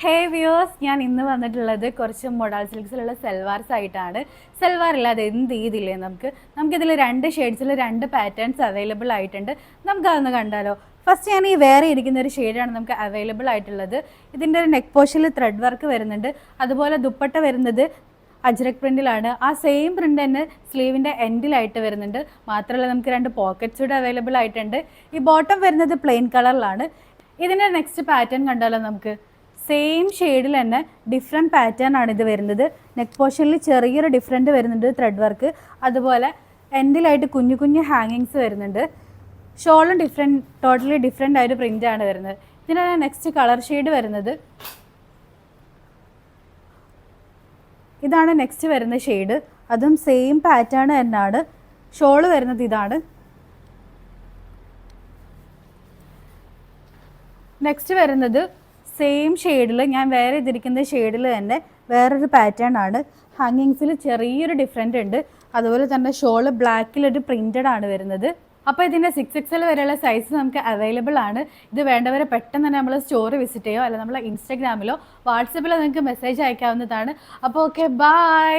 ഹേ viewers, ഞാൻ ഇന്ന് വന്നിട്ടുള്ളത് കുറച്ച് മൊഡാൾ സിൽക്സിലുള്ള സെൽവാർസ് ആയിട്ടാണ്. സെൽവാർ ഇല്ലാതെ എന്ത് ഇതില്ലേ നമുക്കിതിൽ 2 ഷെയ്ഡ്സിൽ 2 പാറ്റേൺസ് അവൈലബിൾ ആയിട്ടുണ്ട്. നമുക്കതൊന്ന് കണ്ടാലോ. ഫസ്റ്റ് ഞാൻ ഈ വേറെ ഇരിക്കുന്ന ഒരു ഷെയ്ഡാണ് നമുക്ക് അവൈലബിൾ ആയിട്ടുള്ളത്. ഇതിൻ്റെ ഒരു നെക്ക് പോർഷനിൽ ത്രെഡ് വർക്ക് വരുന്നുണ്ട്. അതുപോലെ ദുപ്പട്ട വരുന്നത് അജ്രക് പ്രിൻറ്റിലാണ്. ആ സെയിം പ്രിൻ്റ് തന്നെ സ്ലീവിൻ്റെ എൻഡിലായിട്ട് വരുന്നുണ്ട്. മാത്രമല്ല നമുക്ക് 2 പോക്കറ്റ്സ് കൂടെ അവൈലബിൾ ആയിട്ടുണ്ട്. ഈ ബോട്ടം വരുന്നത് പ്ലെയിൻ കളറിലാണ്. ഇതിൻ്റെ നെക്സ്റ്റ് പാറ്റേൺ കണ്ടാലോ. നമുക്ക് സെയിം ഷെയ്ഡിൽ തന്നെ ഡിഫറെൻറ്റ് പാറ്റേൺ ആണ് ഇത് വരുന്നത്. നെക്ക് പോർഷനിൽ ചെറിയൊരു ഡിഫറെൻറ്റ് വരുന്നുണ്ട്, ത്രെഡ് വർക്ക്. അതുപോലെ എൻഡിലായിട്ട് കുഞ്ഞു കുഞ്ഞു ഹാങ്ങിങ്സ് വരുന്നുണ്ട്. ഷോളും ടോട്ടലി ഡിഫറെൻ്റ് ആയിട്ട് പ്രിൻ്റ് ആണ് വരുന്നത്. ഇതിനാണ് നെക്സ്റ്റ് കളർ ഷെയ്ഡ് വരുന്നത്. ഇതാണ് നെക്സ്റ്റ് വരുന്ന ഷെയ്ഡ്. അതും സെയിം പാറ്റേൺ തന്നെയാണ്. ഷോള് വരുന്നത് ഇതാണ്. നെക്സ്റ്റ് വരുന്നത് സെയിം ഷെയ്ഡിൽ ഞാൻ വേറെ ഇതിരിക്കുന്ന ഷെയ്ഡിൽ തന്നെ വേറൊരു പാറ്റേൺ ആണ്. ഹാങ്ങിങ്സിൽ ചെറിയൊരു ഡിഫറെൻ്റ് ഉണ്ട്. അതുപോലെ തന്നെ ഷോള് ബ്ലാക്കിലൊരു പ്രിൻറ്റഡ് ആണ് വരുന്നത്. അപ്പോൾ ഇതിൻ്റെ 6XL വരെയുള്ള സൈസ് നമുക്ക് അവൈലബിൾ ആണ്. ഇത് വേണ്ടവരെ പെട്ടെന്ന് തന്നെ നമ്മൾ സ്റ്റോർ വിസിറ്റ് ചെയ്യുമോ, അല്ലെങ്കിൽ നമ്മളെ ഇൻസ്റ്റാഗ്രാമിലോ വാട്സപ്പിലോ നിങ്ങൾക്ക് മെസ്സേജ് അയക്കാവുന്നതാണ്. അപ്പോൾ ഓക്കെ, ബൈ.